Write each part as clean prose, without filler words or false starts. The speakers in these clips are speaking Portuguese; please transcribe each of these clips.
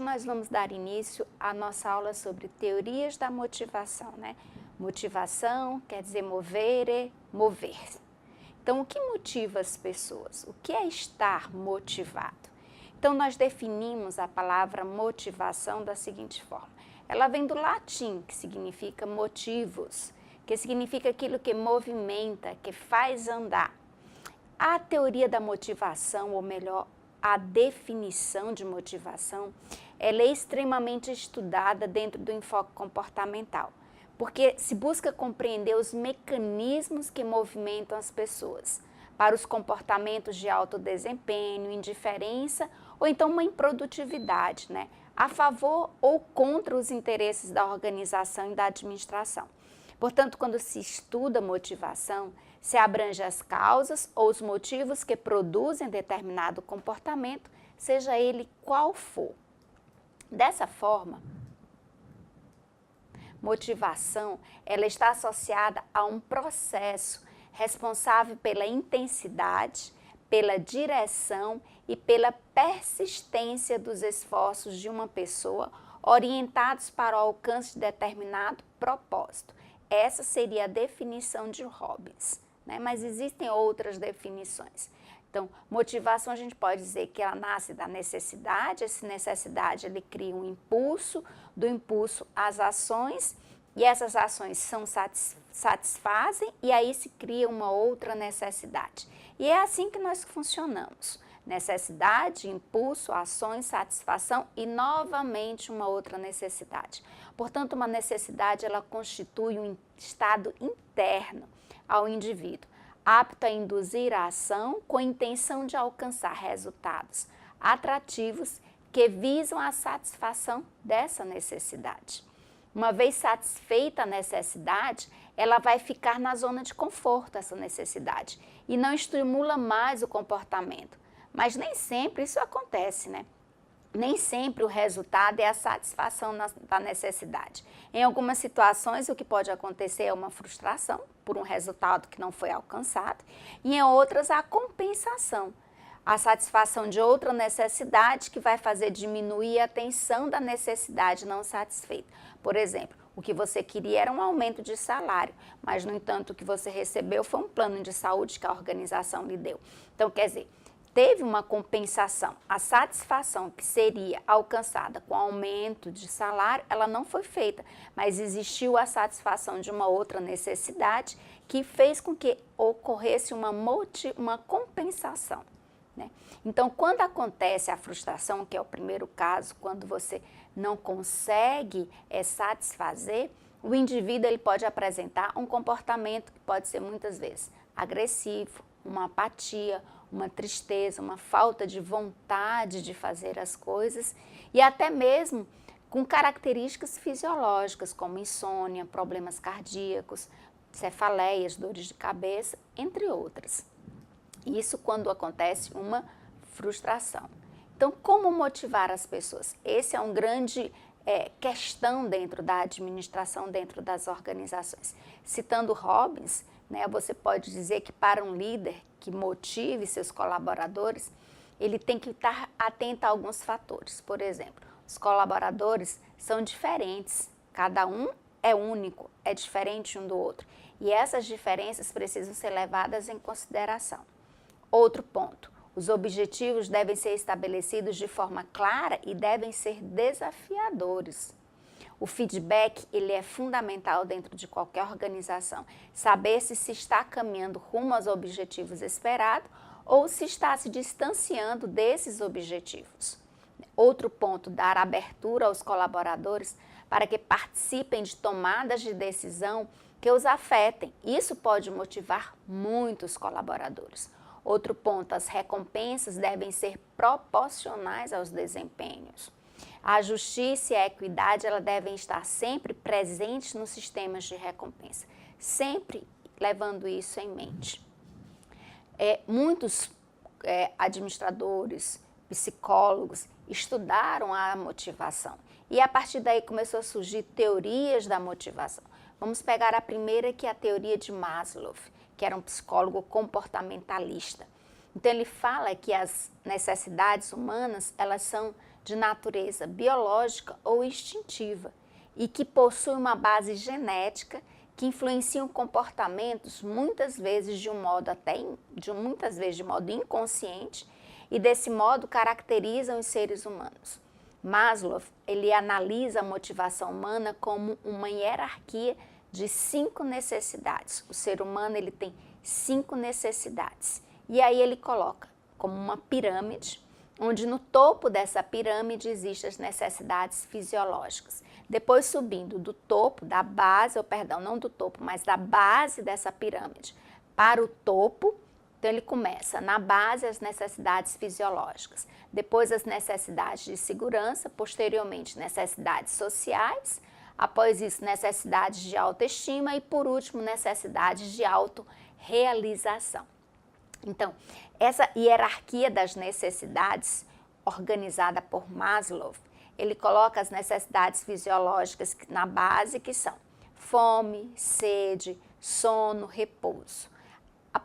hoje nós vamos dar início à nossa aula sobre teorias da motivação, né? Motivação quer dizer movere, mover-se. Então, o que motiva as pessoas? O que é estar motivado? Então, nós definimos a palavra motivação da seguinte forma. Ela vem do latim, que significa motivos, que significa aquilo que movimenta, que faz andar. A teoria da motivação, ou melhor, a definição de motivação, ela é extremamente estudada dentro do enfoque comportamental, porque se busca compreender os mecanismos que movimentam as pessoas para os comportamentos de alto desempenho, indiferença ou então uma improdutividade, né? A favor ou contra os interesses da organização e da administração. Portanto, quando se estuda motivação, se abrange as causas ou os motivos que produzem determinado comportamento, seja ele qual for. Dessa forma, motivação, ela está associada a um processo responsável pela intensidade, pela direção e pela persistência dos esforços de uma pessoa orientados para o alcance de determinado propósito. Essa seria a definição de Robbins, né? Mas existem outras definições. Então, motivação a gente pode dizer que ela nasce da necessidade, essa necessidade ele cria um impulso, do impulso às ações, e essas ações satisfazem e aí se cria uma outra necessidade. E é assim que nós funcionamos. Necessidade, impulso, ações, satisfação e novamente uma outra necessidade. Portanto, uma necessidade ela constitui um estado interno ao indivíduo, apto a induzir a ação com a intenção de alcançar resultados atrativos que visam a satisfação dessa necessidade. Uma vez satisfeita a necessidade, ela vai ficar na zona de conforto, essa necessidade, e não estimula mais o comportamento. Mas nem sempre isso acontece, né? Nem sempre o resultado é a satisfação da necessidade. Em algumas situações, o que pode acontecer é uma frustração por um resultado que não foi alcançado, e em outras, a compensação, a satisfação de outra necessidade que vai fazer diminuir a tensão da necessidade não satisfeita. Por exemplo, o que você queria era um aumento de salário, mas, no entanto, o que você recebeu foi um plano de saúde que a organização lhe deu. Então, quer dizer, teve uma compensação, a satisfação que seria alcançada com aumento de salário, ela não foi feita, mas existiu a satisfação de uma outra necessidade que fez com que ocorresse uma compensação, né? Então, quando acontece a frustração, que é o primeiro caso, quando você não consegue satisfazer, o indivíduo ele pode apresentar um comportamento que pode ser muitas vezes agressivo, uma apatia, uma tristeza, uma falta de vontade de fazer as coisas e até mesmo com características fisiológicas como insônia, problemas cardíacos, cefaleias, dores de cabeça, entre outras. Isso quando acontece uma frustração. Então, como motivar as pessoas? Esse é um grande questão dentro da administração, dentro das organizações. Citando Robbins, né, você pode dizer que para um líder que motive seus colaboradores, ele tem que estar atento a alguns fatores. Por exemplo, os colaboradores são diferentes, cada um é único, é diferente um do outro. E essas diferenças precisam ser levadas em consideração. Outro ponto, os objetivos devem ser estabelecidos de forma clara e devem ser desafiadores. O feedback ele é fundamental dentro de qualquer organização. Saber se está caminhando rumo aos objetivos esperados ou se está se distanciando desses objetivos. Outro ponto, dar abertura aos colaboradores para que participem de tomadas de decisão que os afetem. Isso pode motivar muitos colaboradores. Outro ponto, as recompensas devem ser proporcionais aos desempenhos. A justiça e a equidade ela devem estar sempre presentes nos sistemas de recompensa, sempre levando isso em mente. Muitos administradores, psicólogos estudaram a motivação e a partir daí começou a surgir teorias da motivação. Vamos pegar a primeira, que é a teoria de Maslow, que era um psicólogo comportamentalista. Então ele fala que as necessidades humanas elas são de natureza biológica ou instintiva e que possuem uma base genética que influenciam comportamentos muitas vezes de modo inconsciente e desse modo caracterizam os seres humanos. Maslow, ele analisa a motivação humana como uma hierarquia de 5 necessidades. O ser humano, ele tem 5 necessidades. E aí ele coloca como uma pirâmide, onde no topo dessa pirâmide existem as necessidades fisiológicas. Depois subindo do topo, da base, ou perdão, não do topo, mas da base dessa pirâmide para o topo. Então ele começa na base as necessidades fisiológicas, depois as necessidades de segurança, posteriormente necessidades sociais, após isso necessidades de autoestima e por último necessidades de autorrealização. Então, essa hierarquia das necessidades organizada por Maslow, ele coloca as necessidades fisiológicas na base, que são fome, sede, sono, repouso.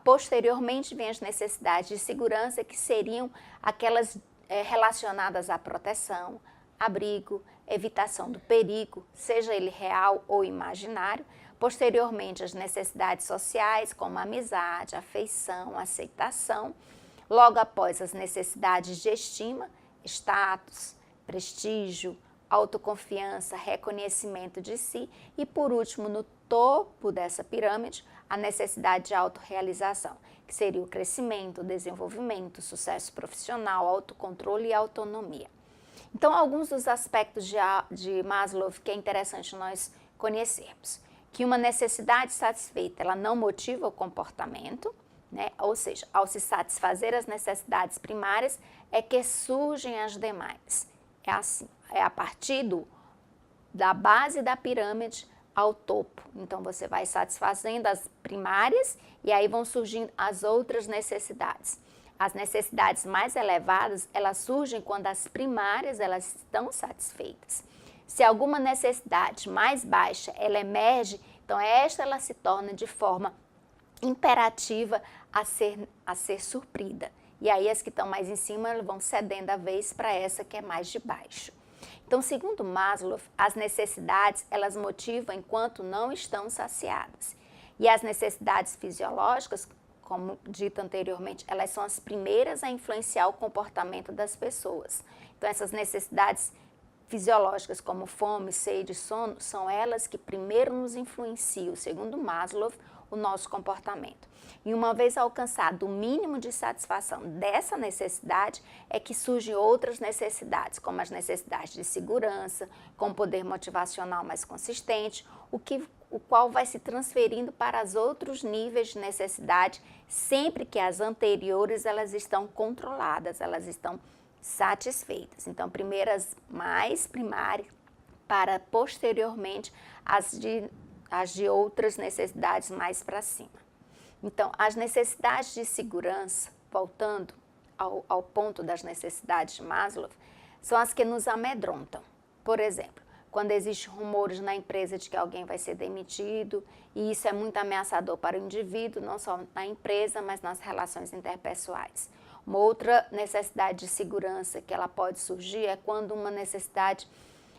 Posteriormente vem as necessidades de segurança, que seriam aquelas relacionadas à proteção, abrigo, evitação do perigo, seja ele real ou imaginário. Posteriormente, as necessidades sociais, como amizade, afeição, aceitação. Logo após, as necessidades de estima, status, prestígio, autoconfiança, reconhecimento de si. E, por último, no topo dessa pirâmide, a necessidade de autorrealização, que seria o crescimento, o desenvolvimento, o sucesso profissional, autocontrole e autonomia. Então, alguns dos aspectos de Maslow que é interessante nós conhecermos. Que uma necessidade satisfeita, ela não motiva o comportamento, né? Ou seja, ao se satisfazer as necessidades primárias, é que surgem as demais. É assim, é a partir da base da pirâmide ao topo. Então, você vai satisfazendo as primárias e aí vão surgindo as outras necessidades. As necessidades mais elevadas, elas surgem quando as primárias, elas estão satisfeitas. Se alguma necessidade mais baixa, ela emerge, então ela se torna de forma imperativa a ser suprida. E aí as que estão mais em cima, elas vão cedendo a vez para essa que é mais de baixo. Então, segundo Maslow, as necessidades, elas motivam enquanto não estão saciadas. E as necessidades fisiológicas, como dito anteriormente, elas são as primeiras a influenciar o comportamento das pessoas. Então, essas necessidades fisiológicas, como fome, sede, sono, são elas que primeiro nos influenciam, segundo Maslow, o nosso comportamento. E uma vez alcançado o mínimo de satisfação dessa necessidade, é que surgem outras necessidades, como as necessidades de segurança, com poder motivacional mais consistente, o qual vai se transferindo para os outros níveis de necessidade, sempre que as anteriores elas estão controladas, elas estão satisfeitas. Então, primeiro as mais primárias, para posteriormente as de outras necessidades mais para cima. Então, as necessidades de segurança, voltando ao ponto das necessidades de Maslow, são as que nos amedrontam. Por exemplo, quando existem rumores na empresa de que alguém vai ser demitido, e isso é muito ameaçador para o indivíduo, não só na empresa, mas nas relações interpessoais. Uma outra necessidade de segurança que ela pode surgir é quando uma necessidade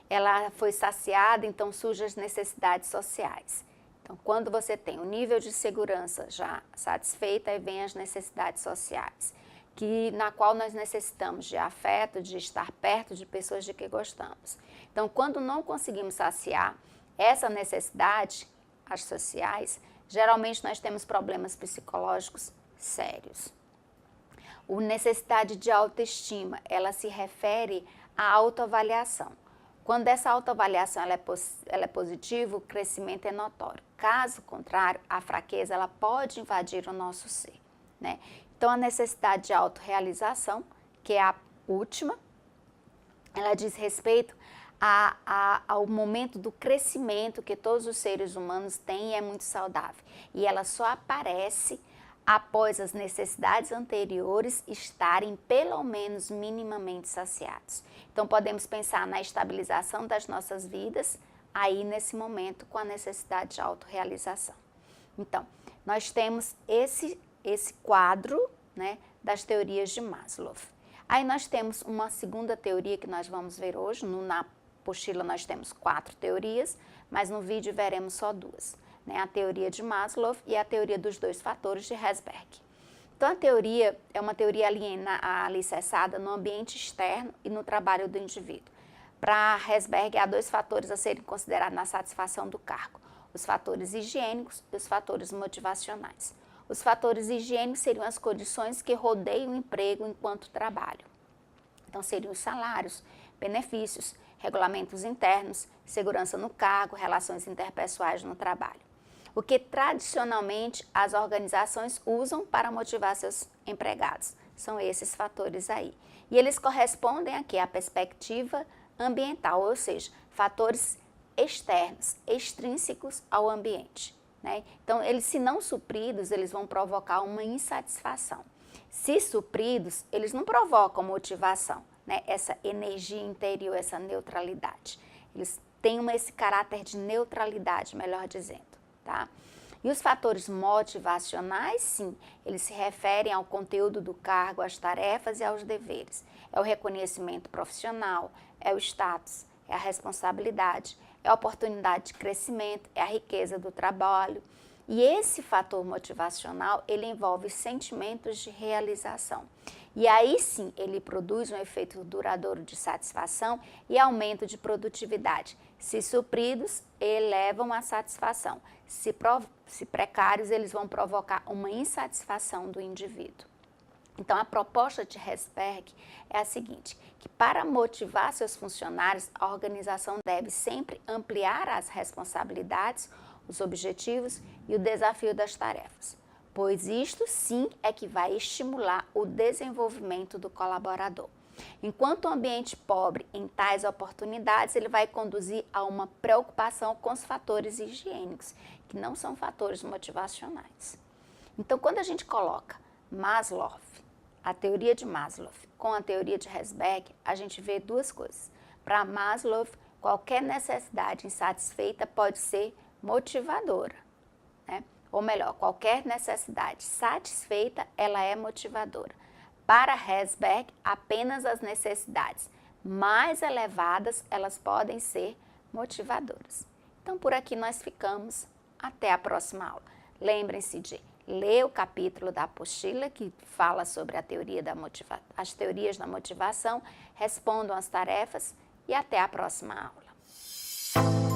ela foi saciada, então surgem as necessidades sociais. Então, quando você tem o nível de segurança já satisfeito, aí vem as necessidades sociais, na qual nós necessitamos de afeto, de estar perto de pessoas de que gostamos. Então, quando não conseguimos saciar essa necessidade, as sociais, geralmente nós temos problemas psicológicos sérios. A necessidade de autoestima, ela se refere à autoavaliação. Quando essa autoavaliação ela é positiva, o crescimento é notório. Caso contrário, a fraqueza ela pode invadir o nosso ser, né? Então, a necessidade de autorrealização, que é a última, ela diz respeito ao momento do crescimento que todos os seres humanos têm e é muito saudável. E ela só aparece após as necessidades anteriores estarem pelo menos minimamente saciados. Então, podemos pensar na estabilização das nossas vidas, aí nesse momento com a necessidade de autorrealização. Então, nós temos esse quadro, né, das teorias de Maslow. Aí nós temos uma segunda teoria que nós vamos ver hoje. Na apostila nós temos 4 teorias, mas no vídeo veremos só 2. Né? A teoria de Maslow e a teoria dos 2 fatores de Herzberg. Então a teoria é uma teoria alicerçada no ambiente externo e no trabalho do indivíduo. Para Herzberg, há 2 fatores a serem considerados na satisfação do cargo: os fatores higiênicos e os fatores motivacionais. Os fatores higiênicos seriam as condições que rodeiam o emprego enquanto trabalho. Então seriam os salários, benefícios, regulamentos internos, segurança no cargo, relações interpessoais no trabalho. O que tradicionalmente as organizações usam para motivar seus empregados. São esses fatores aí. E eles correspondem aqui à perspectiva ambiental, ou seja, fatores externos, extrínsecos ao ambiente. Né? Então, eles, se não supridos, eles vão provocar uma insatisfação. Se supridos, eles não provocam motivação, né? Essa energia interior, essa neutralidade. Eles têm esse caráter de neutralidade, melhor dizendo. Tá? E os fatores motivacionais, sim, eles se referem ao conteúdo do cargo, às tarefas e aos deveres. É o reconhecimento profissional, é o status, é a responsabilidade, é a oportunidade de crescimento, é a riqueza do trabalho. E esse fator motivacional, ele envolve sentimentos de realização. E aí sim, ele produz um efeito duradouro de satisfação e aumento de produtividade. Se supridos, elevam a satisfação. Se precários, eles vão provocar uma insatisfação do indivíduo. Então, a proposta de Herzberg é a seguinte, que para motivar seus funcionários, a organização deve sempre ampliar as responsabilidades, os objetivos e o desafio das tarefas, pois isto sim é que vai estimular o desenvolvimento do colaborador. Enquanto o ambiente pobre em tais oportunidades, ele vai conduzir a uma preocupação com os fatores higiênicos, que não são fatores motivacionais. Então, quando a gente coloca Maslow, a teoria de Maslow, com a teoria de Herzberg, a gente vê 2 coisas. Para Maslow, qualquer necessidade insatisfeita pode ser motivadora, né? Ou melhor, qualquer necessidade satisfeita, ela é motivadora. Para Herzberg, apenas as necessidades mais elevadas, elas podem ser motivadoras. Então, por aqui nós ficamos. Até a próxima aula. Lembrem-se de ler o capítulo da apostila que fala sobre a teoria as teorias da motivação, respondam as tarefas e até a próxima aula.